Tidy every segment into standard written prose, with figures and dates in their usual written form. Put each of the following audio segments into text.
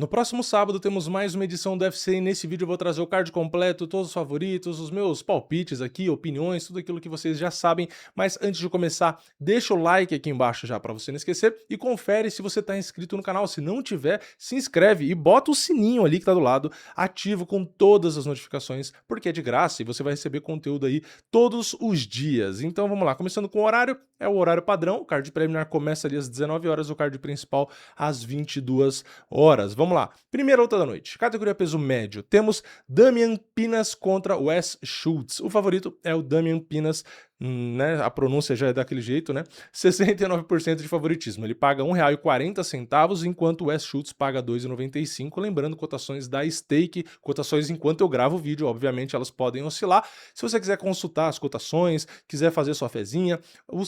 No próximo sábado temos mais uma edição do UFC e nesse vídeo eu vou trazer o card completo, todos os favoritos, os meus palpites aqui, opiniões, tudo aquilo que vocês já sabem. Mas antes de começar, deixa o like aqui embaixo já para você não esquecer e confere se você está inscrito no canal. Se não tiver, se inscreve e bota o sininho ali que tá do lado, ativo com todas as notificações, porque é de graça e você vai receber conteúdo aí todos os dias. Então vamos lá, começando com o horário, é o horário padrão, o card preliminar começa ali às 19 horas, o card principal às 22 horas. Vamos lá. Primeira luta da noite. Categoria peso médio. Temos Damian Pinas contra Wes Schultz. O favorito é o Damian Pinas, né? A pronúncia já é daquele jeito, né? 69% de favoritismo. Ele paga R$ 1,40, enquanto o Wes Schultz paga R$ 2,95. Lembrando, cotações da Stake, cotações enquanto eu gravo o vídeo, obviamente elas podem oscilar. Se você quiser consultar as cotações, quiser fazer sua fezinha,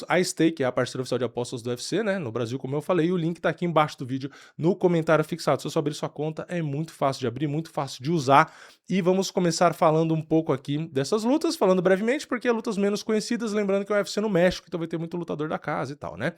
a Stake é a parceira oficial de apostas do UFC, né? No Brasil, como eu falei, o link tá aqui embaixo do vídeo no comentário fixado. Se você abrir sua conta, é muito fácil de abrir, muito fácil de usar. E vamos começar falando um pouco aqui dessas lutas, falando brevemente, porque é lutas menos conhecidas, lembrando que é o UFC no México, então vai ter muito lutador da casa e tal, né?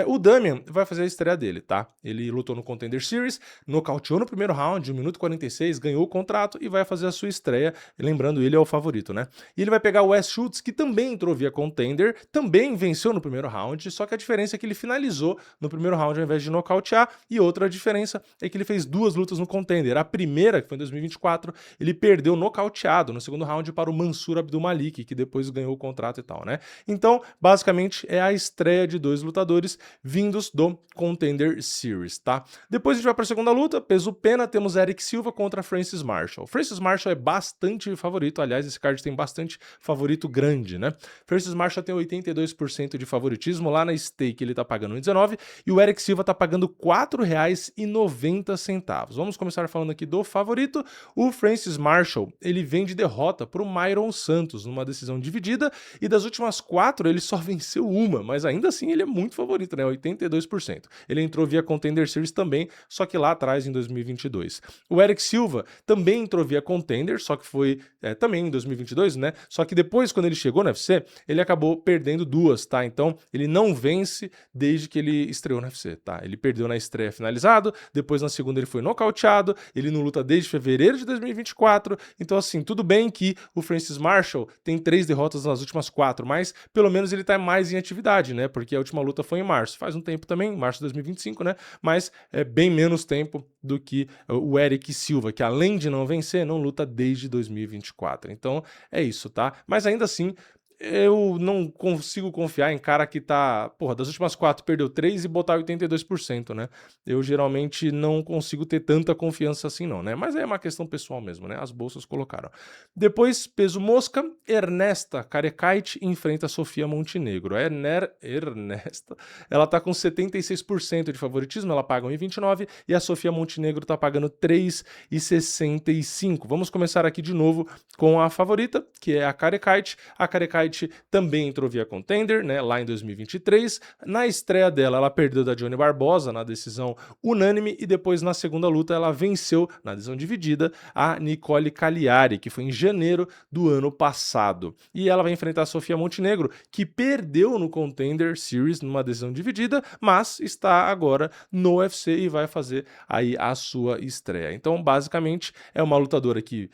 O Damian vai fazer a estreia dele, tá? Ele lutou no Contender Series, nocauteou no primeiro round, 1 minuto e 46, ganhou o contrato e vai fazer a sua estreia, lembrando, ele é o favorito, né? E ele vai pegar o Wes Schultz, que também entrou via Contender, também venceu no primeiro round, só que a diferença é que ele finalizou no primeiro round ao invés de nocautear, e outra diferença é que ele fez duas lutas no Contender. A primeira, que foi em 2024, ele perdeu nocauteado no segundo round para o Mansur Abdulmalik, que depois ganhou o contrato e tal, né? Então, basicamente, é a estreia de dois lutadores vindos do Contender Series, tá? Depois a gente vai para a segunda luta, peso pena, temos Erick Silva contra Francis Marshall. Francis Marshall é bastante favorito, aliás, esse card tem bastante favorito grande, né? Francis Marshall tem 82% de favoritismo, lá na Stake ele tá pagando 1,19 e o Erick Silva tá pagando R$ 4,90. Vamos começar falando aqui do favorito. O Francis Marshall, ele vem de derrota para o Myron Santos numa decisão dividida e das últimas 4 ele só venceu uma, mas ainda assim ele é muito favorito, né? 82%. Ele entrou via Contender Series também, só que lá atrás em 2022. O Erick Silva também entrou via Contender, só que foi também em 2022, né? Só que depois, quando ele chegou no UFC, ele acabou perdendo duas, tá? Então ele não vence desde que ele estreou no UFC, tá? Ele perdeu na estreia finalizado, depois na segunda ele foi nocauteado, ele não luta desde fevereiro de 2024, então assim, tudo bem que o Francis Marshall tem 3 derrotas nas últimas 4, mas pelo menos ele tá mais em atividade, né? Porque a última luta foi em março, faz um tempo também, março de 2025, né? Mas é bem menos tempo do que o Erick Silva, que além de não vencer, não luta desde 2024. Então é isso, tá? Mas ainda assim, eu não consigo confiar em cara que tá, porra, das últimas 4 perdeu 3 e botar 82%, né? Eu geralmente não consigo ter tanta confiança assim não, né? Mas é uma questão pessoal mesmo, né? As bolsas colocaram. Depois, peso mosca, Ernesta Carecite enfrenta Sofia Montenegro. A Ernesta, ela tá com 76% de favoritismo, ela paga 1,29 e a Sofia Montenegro tá pagando 3,65. Vamos começar aqui de novo com a favorita, que é a Carecite. A Carecite também entrou via Contender, né, lá em 2023. Na estreia dela, ela perdeu da Johnny Barbosa na decisão unânime e depois na segunda luta ela venceu na decisão dividida a Nicole Cagliari, que foi em janeiro do ano passado. E ela vai enfrentar a Sofia Montenegro, que perdeu no Contender Series numa decisão dividida, mas está agora no UFC e vai fazer aí a sua estreia. Então, basicamente, é uma lutadora que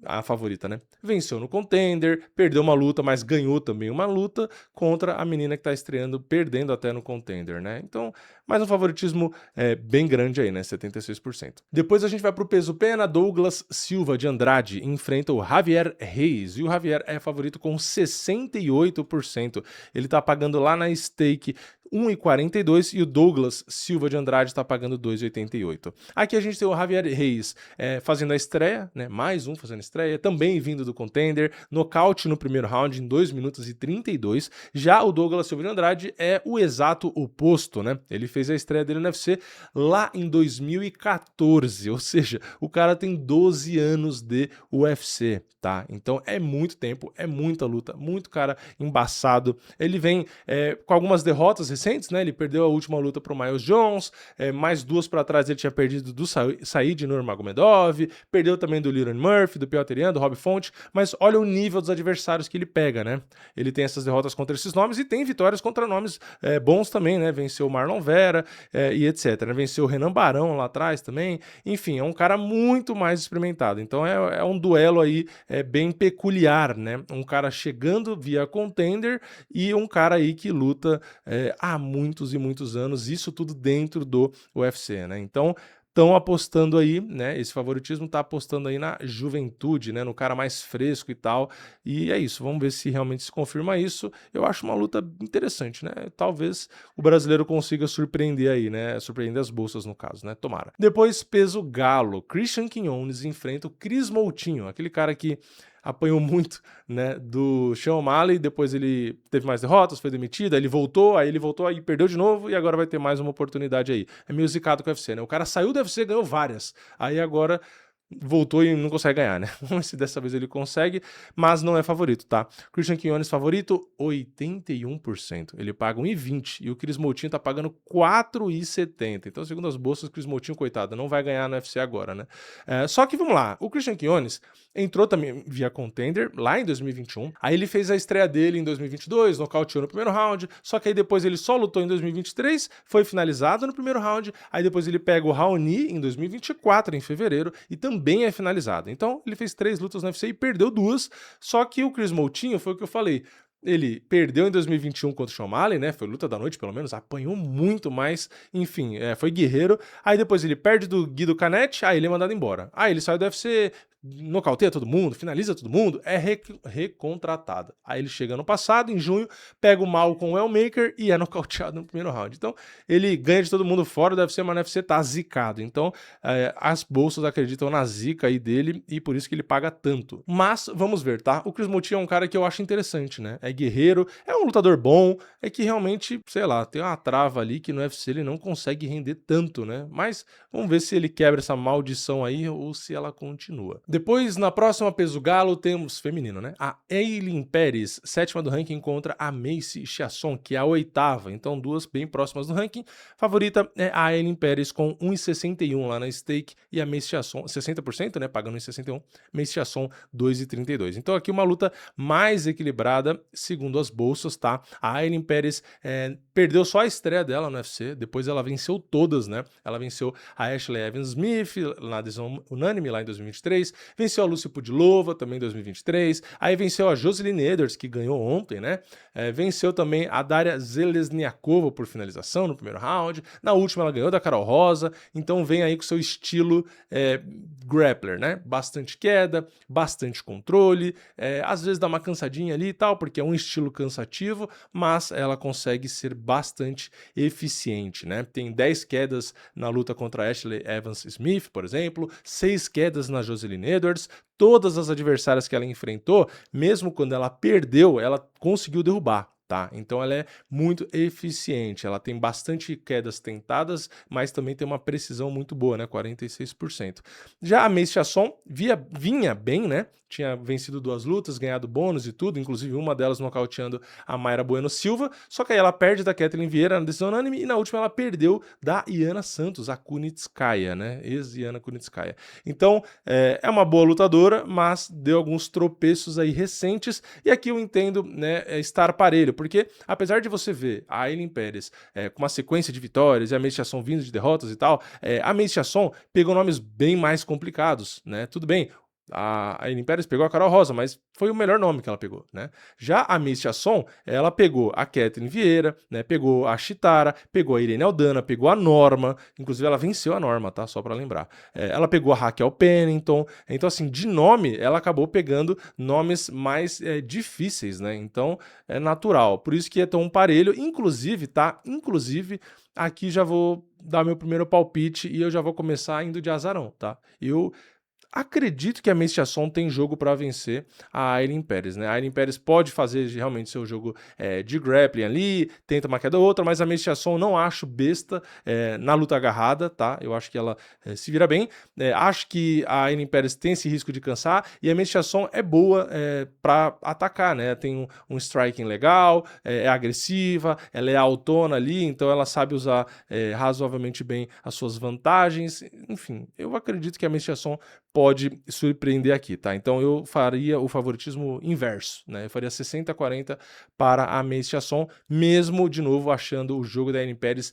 a favorita, né? Venceu no Contender, perdeu uma luta, mas ganhou também uma luta contra a menina que tá estreando, perdendo até no Contender, né? Então, mais um favoritismo bem grande aí, né? 76%. Depois a gente vai pro peso pena, Douglas Silva de Andrade enfrenta o Javier Reis, e o Javier é favorito com 68%. Ele tá pagando lá na Stake 1,42 e o Douglas Silva de Andrade está pagando 2,88. Aqui a gente tem o Javier Reis fazendo a estreia, né? Mais um fazendo estreia, também vindo do Contender, nocaute no primeiro round em 2 minutos e 32. Já o Douglas Silva de Andrade é o exato oposto, né? Ele fez a estreia dele no UFC lá em 2014, ou seja, o cara tem 12 anos de UFC, tá? Então é muito tempo, é muita luta, muito cara embaçado. Ele vem com algumas derrotas recentes, né? Ele perdeu a última luta pro Miles Jones, mais 2 para trás ele tinha perdido do Said Nurmagomedov, perdeu também do Liron Murphy, do Piotr Yan, do Rob Font, mas olha o nível dos adversários que ele pega, né? Ele tem essas derrotas contra esses nomes e tem vitórias contra nomes bons também, né? Venceu o Marlon Vera e etc, né? Venceu o Renan Barão lá atrás também, enfim, é um cara muito mais experimentado, então é um duelo aí bem peculiar, né? Um cara chegando via contender e um cara aí que luta há muitos e muitos anos, isso tudo dentro do UFC, né? Então estão apostando aí, né? Esse favoritismo tá apostando aí na juventude, né? No cara mais fresco e tal. E é isso, vamos ver se realmente se confirma isso. Eu acho uma luta interessante, né? Talvez o brasileiro consiga surpreender aí, né? Surpreender as bolsas, no caso, né? Tomara. Depois, peso galo. Christian Quiñones enfrenta o Chris Moutinho, aquele cara que apanhou muito, né, do Sean O'Malley, depois ele teve mais derrotas, foi demitido, aí ele voltou, aí perdeu de novo e agora vai ter mais uma oportunidade aí. É meio zicado com o UFC, né? O cara saiu do UFC, ganhou várias, aí agora voltou e não consegue ganhar, né? Vamos ver se dessa vez ele consegue, mas não é favorito, tá? Christian Quiñones favorito, 81%. Ele paga 1,20 e o Chris Moutinho tá pagando 4,70. Então, segundo as bolsas, o Chris Moutinho, coitado, não vai ganhar no UFC agora, né? Só que, vamos lá, o Christian Quiñones entrou também via contender lá em 2021, aí ele fez a estreia dele em 2022, nocauteou no primeiro round, só que aí depois ele só lutou em 2023, foi finalizado no primeiro round, aí depois ele pega o Raoni em 2024, em fevereiro, e também é finalizado. Então, ele fez 3 lutas no UFC e perdeu 2, só que o Chris Moutinho, foi o que eu falei, ele perdeu em 2021 contra o Sean O'Malley, né? Foi luta da noite, pelo menos, apanhou muito, mas, enfim, foi guerreiro. Aí depois ele perde do Guido Canetti, aí ele é mandado embora. Aí ele sai do UFC, nocauteia todo mundo, finaliza todo mundo, é recontratado. Aí ele chega no passado, em junho, pega o Malcolm Wellmaker e é nocauteado no primeiro round. Então, ele ganha de todo mundo fora do UFC, mas no UFC tá zicado. Então, as bolsas acreditam na zica aí dele e por isso que ele paga tanto. Mas, vamos ver, tá? O Chris Moutinho é um cara que eu acho interessante, né? É guerreiro, é um lutador bom, é que realmente, sei lá, tem uma trava ali que no UFC ele não consegue render tanto, né? Mas vamos ver se ele quebra essa maldição aí ou se ela continua. Depois, na próxima peso galo, temos feminino, né? A Ailin Pérez, 7ª do ranking, contra a Macy Chiasson, que é a 8ª. Então, duas bem próximas do ranking. Favorita é a Ailin Pérez com 1,61 lá na stake e a Macy Chiasson, 60%, né? Pagando 1,61. Macy Chiasson, 2,32. Então, aqui uma luta mais equilibrada, segundo as bolsas, tá? A Ailin Pérez perdeu só a estreia dela no UFC, depois ela venceu todas, né? Ela venceu a Ashley Evans-Smith na decisão unânime lá em 2023, venceu a Lúcia Pudilova também em 2023, aí venceu a Joseline Edwards, que ganhou ontem, né? Venceu também a Daria Zelezniakova por finalização no primeiro round, na última ela ganhou da Carol Rosa, então vem aí com seu estilo grappler, né? Bastante queda, bastante controle, às vezes dá uma cansadinha ali e tal, porque é um estilo cansativo, mas ela consegue ser bastante eficiente, né? Tem 10 quedas na luta contra a Ashley Evans-Smith, por exemplo, 6 quedas na Joseline Edwards, todas as adversárias que ela enfrentou, mesmo quando ela perdeu, ela conseguiu derrubar. Tá? Então ela é muito eficiente, ela tem bastante quedas tentadas, mas também tem uma precisão muito boa, né? 46%. Já a Macy Chiasson vinha bem, né? Tinha vencido 2 lutas, ganhado bônus e tudo, inclusive uma delas nocauteando a Mayra Bueno Silva, só que aí ela perde da Kathleen Vieira na decisão unânime e na última ela perdeu da Iana Santos, a Kunitskaya, né? Ex-Iana Kunitskaya. Então, é uma boa lutadora, mas deu alguns tropeços aí recentes, e aqui eu entendo, né, estar parelho, porque apesar de você ver a Ailin Pérez com uma sequência de vitórias e a Macy Chiasson vindo de derrotas e tal, a Macy Chiasson pegou nomes bem mais complicados, né? Tudo bem, a Ailin Pérez pegou a Carol Rosa, mas foi o melhor nome que ela pegou, né? Já a Macy Chiasson, ela pegou a Kathleen Vieira, né? Pegou a Chitara, pegou a Irene Aldana, pegou a Norma, inclusive ela venceu a Norma, tá? Só pra lembrar. Ela pegou a Raquel Pennington, então assim, de nome, ela acabou pegando nomes mais difíceis, né? Então, é natural, por isso que é tão parelho, inclusive, tá? Inclusive, aqui já vou dar meu primeiro palpite e eu já vou começar indo de azarão, tá? Eu Acredito que a Mei Chiasson tem jogo para vencer a Aileen Pérez, né? A Aileen Pérez pode fazer realmente seu jogo de grappling ali, tenta uma queda ou outra, mas a Mei Chiasson não acho besta na luta agarrada, tá? Eu acho que ela se vira bem. Acho que a Aileen Pérez tem esse risco de cansar e a Mei Chiasson é boa para atacar, né? Tem um striking legal, é agressiva, ela é autona ali, então ela sabe usar razoavelmente bem as suas vantagens. Enfim, eu acredito que a Mei Chiasson pode surpreender aqui, tá? Então eu faria o favoritismo inverso, né? Eu faria 60-40 para a Mei Chiasson, mesmo, de novo, achando o jogo da Aileen Pérez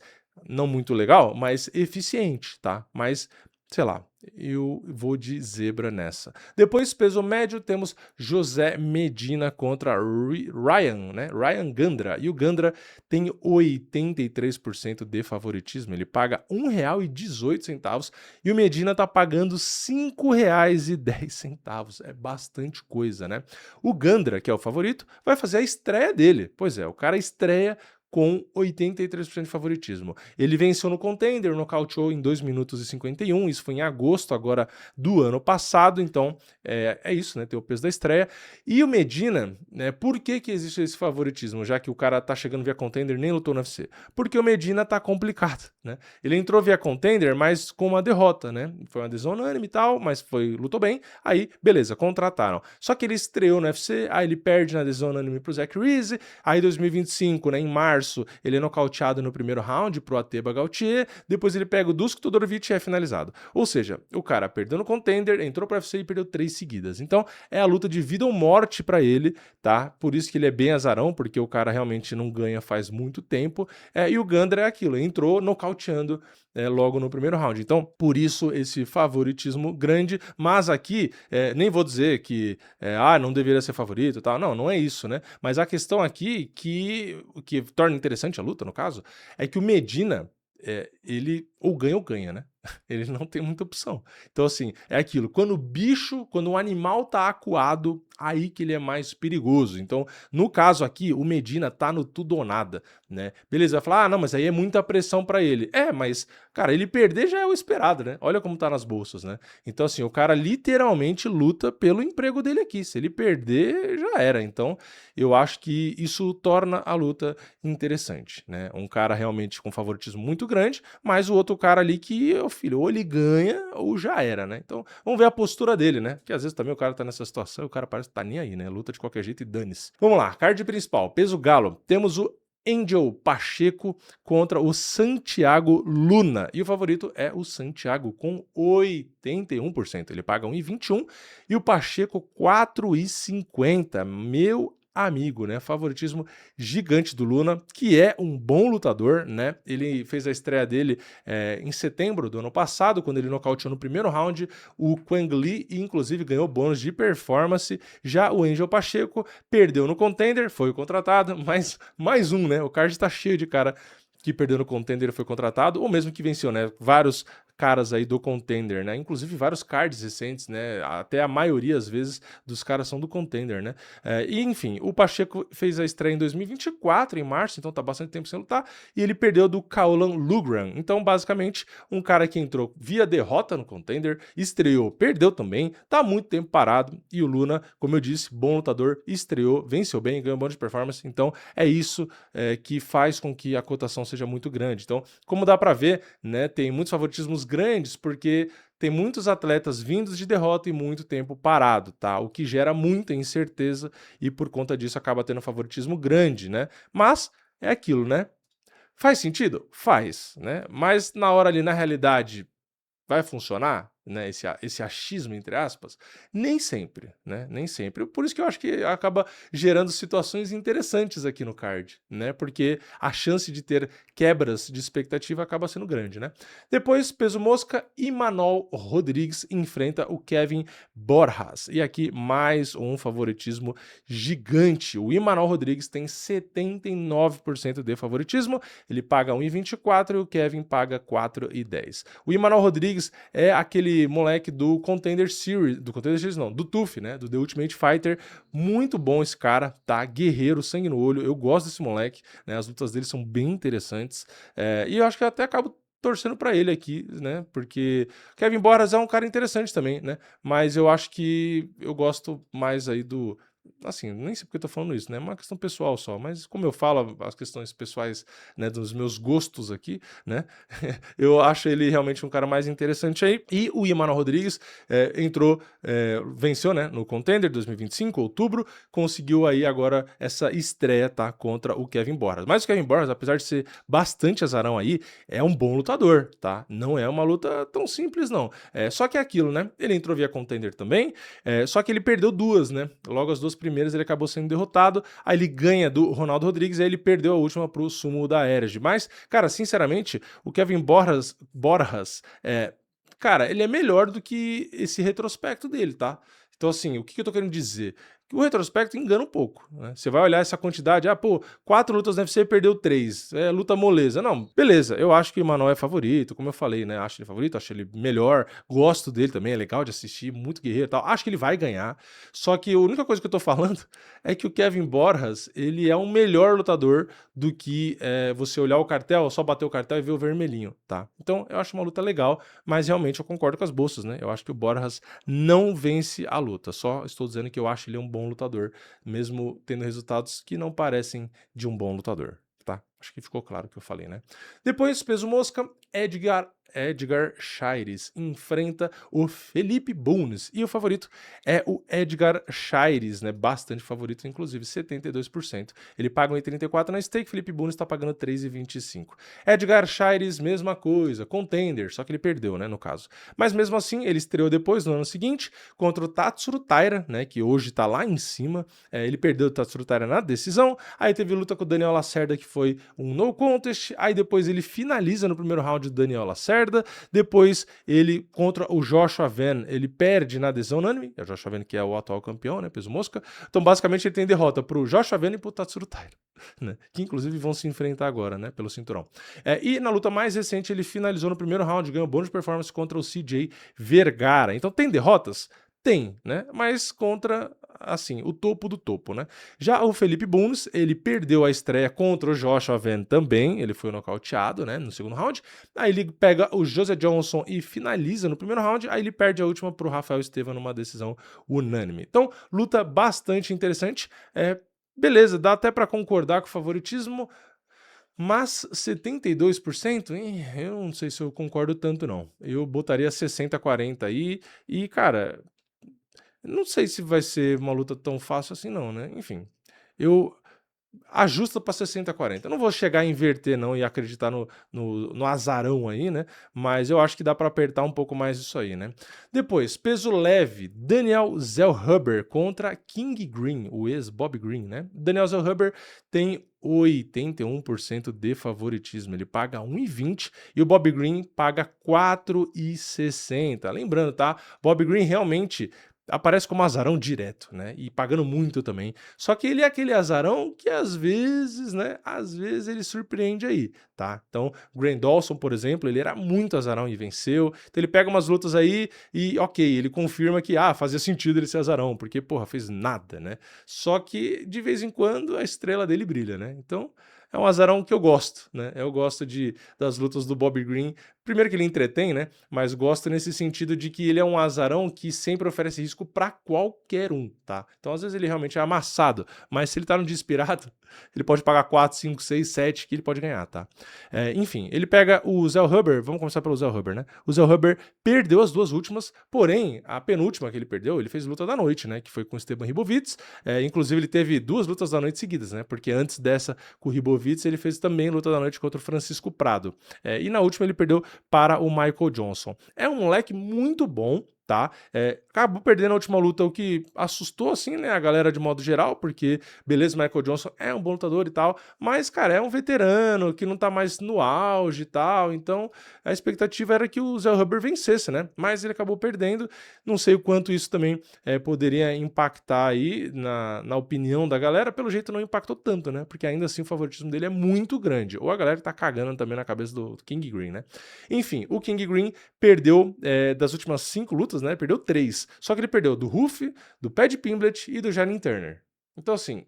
não muito legal, mas eficiente, tá? Mas, sei lá, eu vou de zebra nessa. Depois, peso médio, temos José Medina contra Ryan, né? Ryan Gandra. E o Gandra tem 83% de favoritismo. Ele paga R$ 1,18 e o Medina tá pagando R$ 5,10. É bastante coisa, né? O Gandra, que é o favorito, vai fazer a estreia dele. Pois é, o cara estreia com 83% de favoritismo. Ele venceu no Contender, nocauteou em 2 minutos e 51, isso foi em agosto agora do ano passado, então é isso, né, tem o peso da estreia. E o Medina, né, por que existe esse favoritismo, já que o cara tá chegando via Contender nem lutou no UFC? Porque o Medina tá complicado, né? Ele entrou via Contender, mas com uma derrota, né? Foi uma decisão unânime e tal, mas lutou bem, aí beleza, contrataram. Só que ele estreou no UFC, aí ele perde na decisão unânime pro Zach Reese, aí em 2025, né, em março, ele é nocauteado no primeiro round pro Ateba Gautier, depois ele pega o Dusko Todorovic e é finalizado. Ou seja, o cara perdeu no Contender, entrou pro UFC e perdeu 3 seguidas. Então, é a luta de vida ou morte pra ele, tá? Por isso que ele é bem azarão, porque o cara realmente não ganha faz muito tempo. E o Gandra é aquilo, entrou nocauteando logo no primeiro round. Então, por isso esse favoritismo grande, mas aqui, nem vou dizer que não deveria ser favorito e tal, não é isso, né? Mas a questão aqui, que torna interessante a luta, no caso, é que o Medina, ele ou ganha, né? Ele não tem muita opção. Então, assim, é aquilo, quando o animal tá acuado, aí que ele é mais perigoso. Então, no caso aqui, o Medina tá no tudo ou nada, né? Beleza, vai falar, não, mas aí é muita pressão pra ele. Mas, cara, ele perder já é o esperado, né? Olha como tá nas bolsas, né? Então, assim, o cara literalmente luta pelo emprego dele aqui. Se ele perder, já era. Então, eu acho que isso torna a luta interessante, né? Um cara realmente com favoritismo muito grande, mas o outro cara ali que, filho, ou ele ganha ou já era, né? Então, vamos ver a postura dele, né? Porque às vezes também o cara tá nessa situação e o cara parece que tá nem aí, né? Luta de qualquer jeito e dane-se. Vamos lá, card principal, peso galo. Temos o Angel Pacheco contra o Santiago Luna. E o favorito é o Santiago com 81%. Ele paga 1,21 e o Pacheco 4,50. Meu amigo, né? Favoritismo gigante do Luna, que é um bom lutador, né? Ele fez a estreia dele em setembro do ano passado, quando ele nocauteou no primeiro round o Quang Li e inclusive ganhou bônus de performance. Já o Angel Pacheco perdeu no Contender, foi contratado, mas mais um, né? O card tá cheio de cara que perdeu no Contender e foi contratado, ou mesmo que venceu, né? Vários caras aí do Contender, né? Inclusive vários cards recentes, né? Até a maioria, às vezes, dos caras são do Contender, né? E, enfim, o Pacheco fez a estreia em 2024, em março, então tá bastante tempo sem lutar, e ele perdeu do Kaolan Lugran. Então, basicamente, um cara que entrou via derrota no Contender, estreou, perdeu também, tá muito tempo parado, e o Luna, como eu disse, bom lutador, estreou, venceu bem, ganhou um bônus de performance, então é isso que faz com que a cotação seja muito grande. Então, como dá pra ver, né, tem muitos favoritismos grandes, porque tem muitos atletas vindos de derrota e muito tempo parado, tá? O que gera muita incerteza e por conta disso acaba tendo favoritismo grande, né? Mas é aquilo, né? Faz sentido? Faz, né? Mas na hora ali, na realidade, vai funcionar, né, esse achismo, entre aspas? Nem sempre, né? Nem sempre. Por isso que eu acho que acaba gerando situações interessantes aqui no card, né? Porque a chance de ter quebras de expectativa acaba sendo grande, né? Depois, peso mosca, Imanol Rodrigues enfrenta o Kevin Borjas. E aqui mais um favoritismo gigante. O Imanol Rodrigues tem 79% de favoritismo, ele paga 1,24 e o Kevin paga 4,10. O Imanol Rodrigues é aquele moleque do Contender Series, do TUF, né, do The Ultimate Fighter, muito bom esse cara, tá, guerreiro, sangue no olho, eu gosto desse moleque, né, as lutas dele são bem interessantes, e eu acho que eu até acabo torcendo pra ele aqui, né? Porque Kevin Borjas é um cara interessante também, né? Mas eu acho que eu gosto mais aí do. Assim, nem sei porque eu tô falando isso, né? É uma questão pessoal só, mas como eu falo, as questões pessoais, né, dos meus gostos aqui, né? Eu acho ele realmente um cara mais interessante aí. E o Emmanuel Rodrigues entrou, venceu, né, no Contender 2025, outubro, conseguiu aí agora essa estreia, tá, contra o Kevin Borjas. Mas o Kevin Borjas, apesar de ser bastante azarão aí, é um bom lutador, tá? Não é uma luta tão simples, não. Só que é aquilo, né? Ele entrou via Contender também, só que ele perdeu duas, né? Logo as duas primeiras ele acabou sendo derrotado, aí ele ganha do Ronaldo Rodrigues, aí ele perdeu a última pro Sumo da Erge. Mas, cara, sinceramente, o Kevin Borjas, cara, ele é melhor do que esse retrospecto dele, tá? Então, assim, o que eu tô querendo dizer? Que o retrospecto engana um pouco, né? Você vai olhar essa quantidade, 4 lutas no UFC e perdeu 3, luta moleza. Não, beleza, eu acho que o Emmanuel é favorito, como eu falei, né? Acho ele favorito, acho ele melhor, gosto dele também, é legal de assistir, muito guerreiro e tal. Acho que ele vai ganhar, só que a única coisa que eu tô falando é que o Kevin Borjas, ele é um melhor lutador do que você olhar o cartel, só bater o cartel e ver o vermelhinho, tá? Então, eu acho uma luta legal, mas realmente eu concordo com as bolsas, né? Eu acho que o Borjas não vence a luta, só estou dizendo que eu acho ele um bom lutador, mesmo tendo resultados que não parecem de um bom lutador, tá? Acho que ficou claro o que eu falei, né? Depois, peso mosca, Edgar Chaires enfrenta o Felipe Bunes. E o favorito é o Edgar Chaires, né? Bastante favorito, inclusive 72%. Ele paga 1,34 na stake, Felipe Bunes está pagando 3,25. Edgar Chaires, mesma coisa, contender, só que ele perdeu, né, no caso. Mas mesmo assim, ele estreou depois, no ano seguinte, contra o Tatsuro Taira, né, que hoje tá lá em cima. Ele perdeu o Tatsuro Taira na decisão, aí teve luta com o Daniel Lacerda, que foi um no contest, aí depois ele finaliza no primeiro round o Daniel Lacerda, depois ele contra o Joshua Van, ele perde na decisão unânime, é o Joshua Van que é o atual campeão, né, peso mosca. Então basicamente ele tem derrota pro Joshua Van e pro Tatsuro Taira, né, que inclusive vão se enfrentar agora, né, pelo cinturão. E na luta mais recente ele finalizou no primeiro round, ganhou bônus de performance contra o CJ Vergara. Então tem derrotas? Tem, né? Mas contra, assim, o topo do topo, né? Já o Felipe Bunes, ele perdeu a estreia contra o Joshua Van também, ele foi nocauteado, né, no segundo round. Aí ele pega o José Johnson e finaliza no primeiro round, aí ele perde a última pro Rafael Estevam numa decisão unânime. Então, luta bastante interessante. Beleza, dá até para concordar com o favoritismo, mas 72%, eu não sei se eu concordo tanto não. Eu botaria 60-40 aí e, cara, não sei se vai ser uma luta tão fácil assim não, né? Enfim, eu ajusta para 60-40. Eu não vou chegar a inverter não e acreditar no azarão aí, né? Mas eu acho que dá para apertar um pouco mais isso aí, né? Depois, peso leve, Daniel Zellhuber contra King Green, o ex-Bob Green, né? Daniel Zellhuber tem 81% de favoritismo, ele paga 1,20 e o Bob Green paga 4,60. Lembrando, tá? Bob Green realmente aparece como azarão direto, né? E pagando muito também. Só que ele é aquele azarão que às vezes, né? Às vezes ele surpreende aí, tá? Então, o Grant Dawson, por exemplo, ele era muito azarão e venceu. Então ele pega umas lutas aí e, ok, ele confirma que, fazia sentido ele ser azarão, porque, porra, fez nada, né? Só que, de vez em quando, a estrela dele brilha, né? Então, é um azarão que eu gosto, né? Eu gosto das lutas do Bob Green. Primeiro que ele entretém, né? Mas gosto nesse sentido de que ele é um azarão que sempre oferece risco para qualquer um, tá? Então, às vezes ele realmente é amassado, mas se ele tá no dia inspirado, ele pode pagar 4, 5, 6, 7 que ele pode ganhar, tá? Enfim, ele pega o Zellhuber, vamos começar pelo Zellhuber, né? O Zellhuber perdeu as duas últimas, porém, a penúltima que ele perdeu, ele fez luta da noite, né? Que foi com o Esteban Ribovitz. Inclusive, ele teve 2 lutas da noite seguidas, né? Porque antes dessa, com o Ribovitz, ele fez também luta da noite contra o Francisco Prado. E na última ele perdeu para o Michael Johnson. É um moleque muito bom, tá? Acabou perdendo a última luta, o que assustou, assim, né, a galera de modo geral, porque, beleza, Michael Johnson é um bom lutador e tal, mas, cara, é um veterano que não tá mais no auge e tal, então a expectativa era que o Zellhuber vencesse, né? Mas ele acabou perdendo, não sei o quanto isso também poderia impactar aí na opinião da galera, pelo jeito não impactou tanto, né? Porque ainda assim o favoritismo dele é muito grande, ou a galera tá cagando também na cabeça do King Green, né? Enfim, o King Green perdeu das últimas 5 lutas, né? Perdeu 3. Só que ele perdeu do Ruff, do Paddy Pimblett e do Jalin Turner. Então, assim,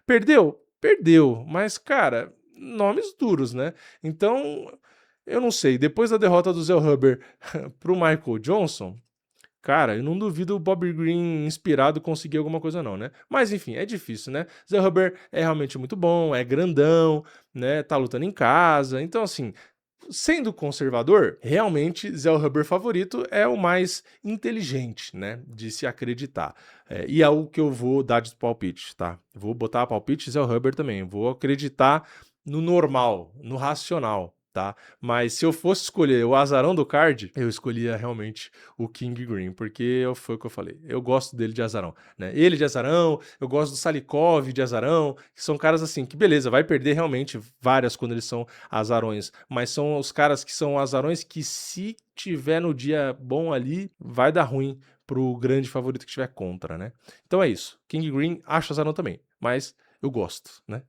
perdeu? Perdeu. Mas, cara, nomes duros, né? Então, eu não sei, depois da derrota do Zell Huber pro Michael Johnson, cara, eu não duvido o Bobby Green inspirado conseguir alguma coisa não, né? Mas enfim, é difícil, né? Zell Huber é realmente muito bom, é grandão, né? Tá lutando em casa, então assim, sendo conservador, realmente Zell Huber favorito é o mais inteligente, né, de se acreditar. E é o que eu vou dar de palpite, tá? Vou botar palpite Zell Huber também, vou acreditar no normal, no racional, tá? Mas se eu fosse escolher o azarão do card, eu escolhia realmente o King Green, porque foi o que eu falei. Eu gosto dele de azarão, né? Ele de azarão, eu gosto do Salikov de azarão, que são caras assim que beleza, vai perder realmente várias quando eles são azarões, mas são os caras que são azarões que se tiver no dia bom ali, vai dar ruim pro grande favorito que tiver contra, né? Então é isso. King Green acho azarão também, mas eu gosto, né?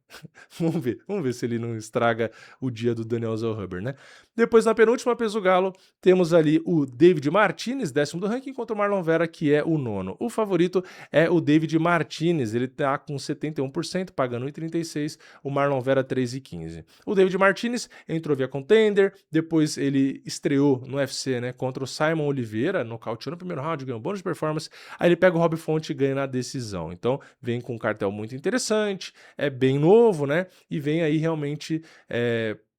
Vamos ver se ele não estraga o dia do Daniel Zellhuber, né? Depois, na penúltima peso galo, temos ali o David Martinez, 10º do ranking, contra o Marlon Vera, que é o 9º. O favorito é o David Martinez, ele tá com 71%, pagando 1,36, o Marlon Vera 3,15. O David Martinez entrou via contender, depois ele estreou no UFC, né, contra o Simon Oliveira, nocauteou no primeiro round, ganhou um bônus de performance, aí ele pega o Rob Font e ganha na decisão. Então, vem com um cartel muito interessante, é bem novo, né, e vem aí realmente,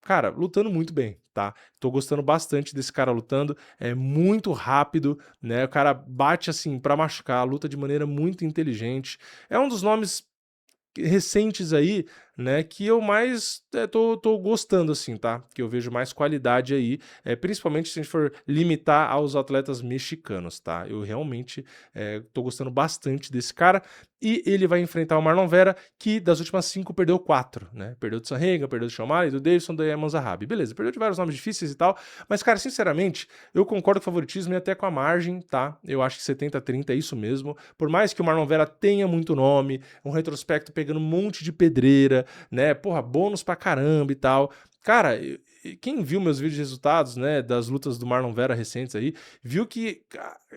cara, lutando muito bem, tá? Tô gostando bastante desse cara lutando, é muito rápido, né? O cara bate assim pra machucar, luta de maneira muito inteligente. É um dos nomes recentes aí, né, que eu mais tô gostando, assim, tá? Que eu vejo mais qualidade aí, principalmente se a gente for limitar aos atletas mexicanos, tá? Eu realmente tô gostando bastante desse cara. E ele vai enfrentar o Marlon Vera, que das últimas 5 perdeu 4, né? Perdeu do Sanhagen, perdeu do Sean O'Malley, do Davidson, do Eamon Zahabi. Beleza, perdeu de vários nomes difíceis e tal, mas, cara, sinceramente, eu concordo com o favoritismo e até com a margem, tá? Eu acho que 70-30 é isso mesmo. Por mais que o Marlon Vera tenha muito nome, um retrospecto pegando um monte de pedreira, né? Porra, bônus pra caramba e tal. Cara, quem viu meus vídeos de resultados, né, das lutas do Marlon Vera recentes aí, viu que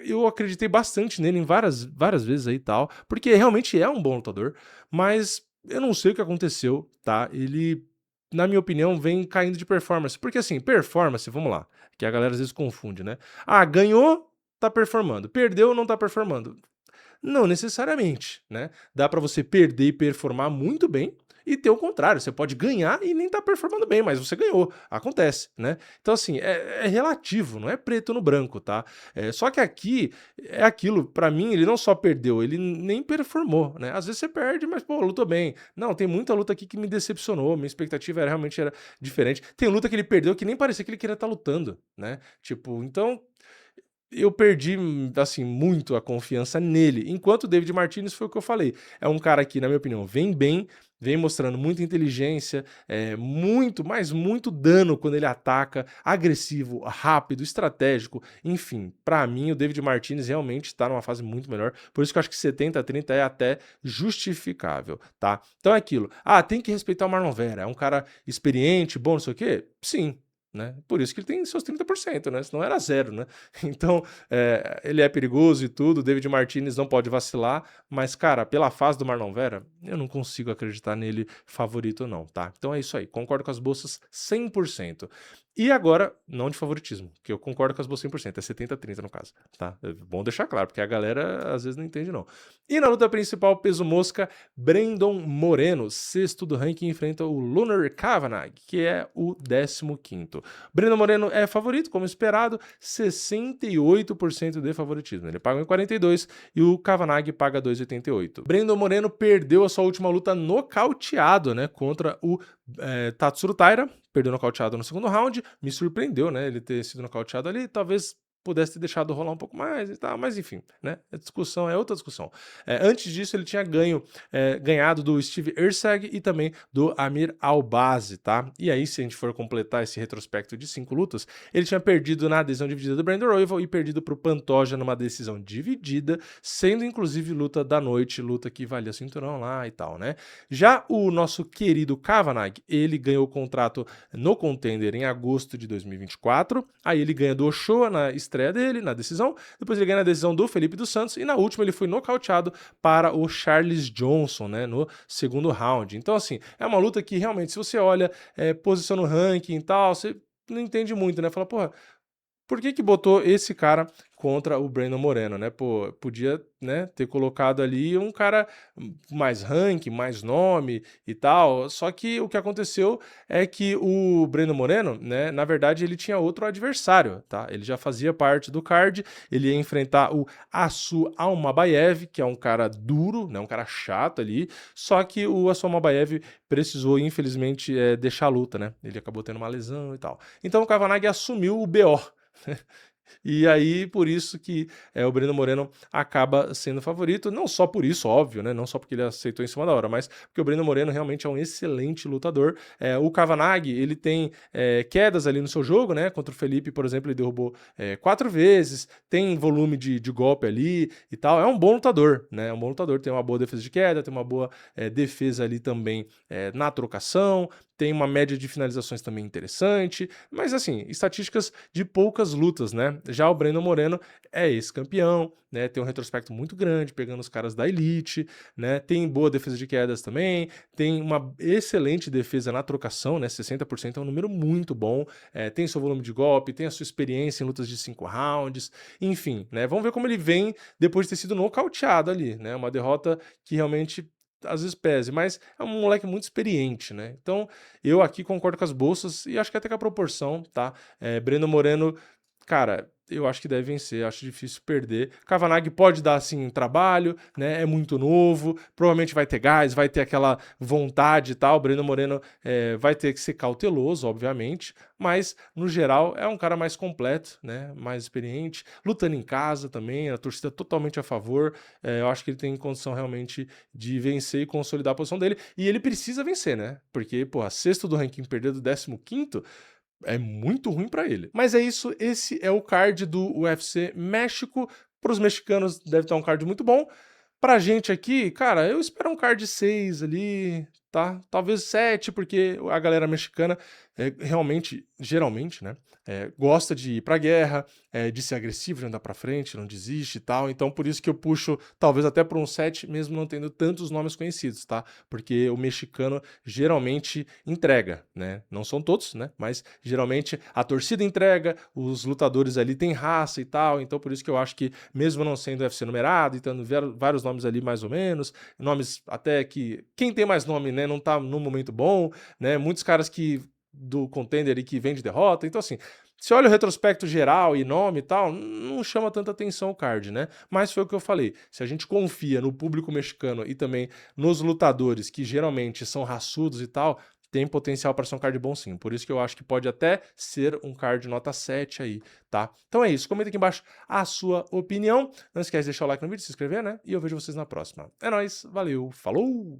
eu acreditei bastante nele em várias vezes aí e tal, porque realmente é um bom lutador, mas eu não sei o que aconteceu, tá? Ele, na minha opinião, vem caindo de performance. Porque assim, performance, vamos lá, que a galera às vezes confunde, né? Ah, ganhou, tá performando. Perdeu, não tá performando. Não necessariamente, né? Dá para você perder e performar muito bem e ter o contrário, você pode ganhar e nem tá performando bem, mas você ganhou, acontece, né? Então assim, é relativo, não é preto no branco, tá? Só que aqui é aquilo, para mim ele não só perdeu, ele nem performou, né? Às vezes você perde, mas pô, lutou bem. Não, tem muita luta aqui que me decepcionou, minha expectativa realmente era diferente. Tem luta que ele perdeu que nem parecia que ele queria estar lutando, né? Tipo, então eu perdi, assim, muito a confiança nele, enquanto o David Martinez foi o que eu falei, é um cara que, na minha opinião, vem bem, vem mostrando muita inteligência, muito, mas muito dano quando ele ataca, agressivo, rápido, estratégico, enfim, pra mim o David Martinez realmente tá numa fase muito melhor, por isso que eu acho que 70-30 é até justificável, tá? Então é aquilo, tem que respeitar o Marlon Vera, é um cara experiente, bom, não sei o quê? Sim, né? Por isso que ele tem seus 30%, né? Senão era zero, né? Então, ele é perigoso e tudo, o David Martinez não pode vacilar, mas, cara, pela fase do Marlon Vera, eu não consigo acreditar nele favorito não, tá? Então é isso aí, concordo com as bolsas 100%. E agora, não de favoritismo, que eu concordo com as bolsas 100%, é 70-30 no caso, tá? É bom deixar claro, porque a galera às vezes não entende não. E na luta principal, peso mosca, Brandon Moreno, 6º do ranking, enfrenta o Lunar Kavanagh, que é o 15º. Brandon Moreno é favorito, como esperado, 68% de favoritismo. Ele paga 1,42 e o Kavanagh paga 2,88. Brandon Moreno perdeu a sua última luta nocauteado, né, contra o Tatsuro Taira, perdeu nocauteado no segundo round, me surpreendeu, né, ele ter sido nocauteado ali, talvez pudesse ter deixado rolar um pouco mais e tal, mas enfim, né, a discussão é outra discussão. Antes disso, ele tinha ganhado do Steve Erceg e também do Amir Albazi, tá? E aí, se a gente for completar esse retrospecto de 5 lutas, ele tinha perdido na decisão dividida do Brandon Royval e perdido pro Pantoja numa decisão dividida, sendo inclusive luta da noite, luta que valia cinturão lá e tal, né? Já o nosso querido Kavanagh, ele ganhou o contrato no Contender em agosto de 2024, aí ele ganha do Ochoa na estreia dele, na decisão, depois ele ganha na decisão do Felipe dos Santos e na última ele foi nocauteado para o Charles Johnson, né, no segundo round. Então assim, é uma luta que realmente, se você olha posição no ranking e tal, você não entende muito, né? Fala, porra, por que que botou esse cara contra o Brandon Moreno, né? Pô, podia, né, ter colocado ali um cara mais ranking, mais nome e tal. Só que o que aconteceu é que o Brandon Moreno, né, na verdade ele tinha outro adversário, tá? Ele já fazia parte do card, ele ia enfrentar o Asu Almabayev, que é um cara duro, né, um cara chato ali. Só que o Asu Almabayev precisou, infelizmente, deixar a luta, né? Ele acabou tendo uma lesão e tal. Então o Kavanagh assumiu o BO. E aí, por isso que o Breno Moreno acaba sendo favorito, não só por isso, óbvio, né? Não só porque ele aceitou em cima da hora, mas porque o Breno Moreno realmente é um excelente lutador. O Kavanagh, ele tem quedas ali no seu jogo, né? Contra o Felipe, por exemplo, ele derrubou 4 vezes, tem volume de golpe ali e tal. É um bom lutador, né? É um bom lutador, tem uma boa defesa de queda, tem uma boa defesa ali também na trocação, tem uma média de finalizações também interessante, mas assim, estatísticas de poucas lutas, né? Já o Breno Moreno é ex-campeão, né? Tem um retrospecto muito grande, pegando os caras da elite, né? Tem boa defesa de quedas também, tem uma excelente defesa na trocação, né? 60% é um número muito bom, tem seu volume de golpe, tem a sua experiência em lutas de 5 rounds, enfim, né? Vamos ver como ele vem depois de ter sido nocauteado ali, né? Uma derrota que realmente às vezes pese, mas é um moleque muito experiente, né? Então, eu aqui concordo com as bolsas e acho que até com a proporção, tá? Breno Moreno, cara, eu acho que deve vencer, acho difícil perder. Kavanagh pode dar, assim, trabalho, né? É muito novo, provavelmente vai ter gás, vai ter aquela vontade e tal. Breno Moreno vai ter que ser cauteloso, obviamente, mas, no geral, é um cara mais completo, né? Mais experiente, lutando em casa também, a torcida totalmente a favor. Eu acho que ele tem condição realmente de vencer e consolidar a posição dele. E ele precisa vencer, né? Porque, pô, sexto do ranking perder do 15º é muito ruim pra ele. Mas é isso, esse é o card do UFC México. Para os mexicanos deve estar um card muito bom. Pra gente aqui, cara, eu espero um card 6 ali, tá? Talvez 7, porque a galera mexicana realmente, geralmente, né, gosta de ir pra guerra, de ser agressivo, de andar pra frente, não desiste e tal. Então, por isso que eu puxo, talvez até pra um 7, mesmo não tendo tantos nomes conhecidos, tá? Porque o mexicano geralmente entrega, né? Não são todos, né? Mas geralmente a torcida entrega, os lutadores ali têm raça e tal. Então, por isso que eu acho que, mesmo não sendo UFC numerado e tendo vários nomes ali mais ou menos, nomes até que quem tem mais nome, né, não tá num momento bom, né? Muitos caras que do contender ali que vem de derrota. Então, assim, se olha o retrospecto geral e nome e tal, não chama tanta atenção o card, né? Mas foi o que eu falei. Se a gente confia no público mexicano e também nos lutadores, que geralmente são raçudos e tal, tem potencial para ser um card bom sim. Por isso que eu acho que pode até ser um card nota 7 aí, tá? Então é isso. Comenta aqui embaixo a sua opinião. Não esquece de deixar o like no vídeo, se inscrever, né? E eu vejo vocês na próxima. É nóis, valeu, falou!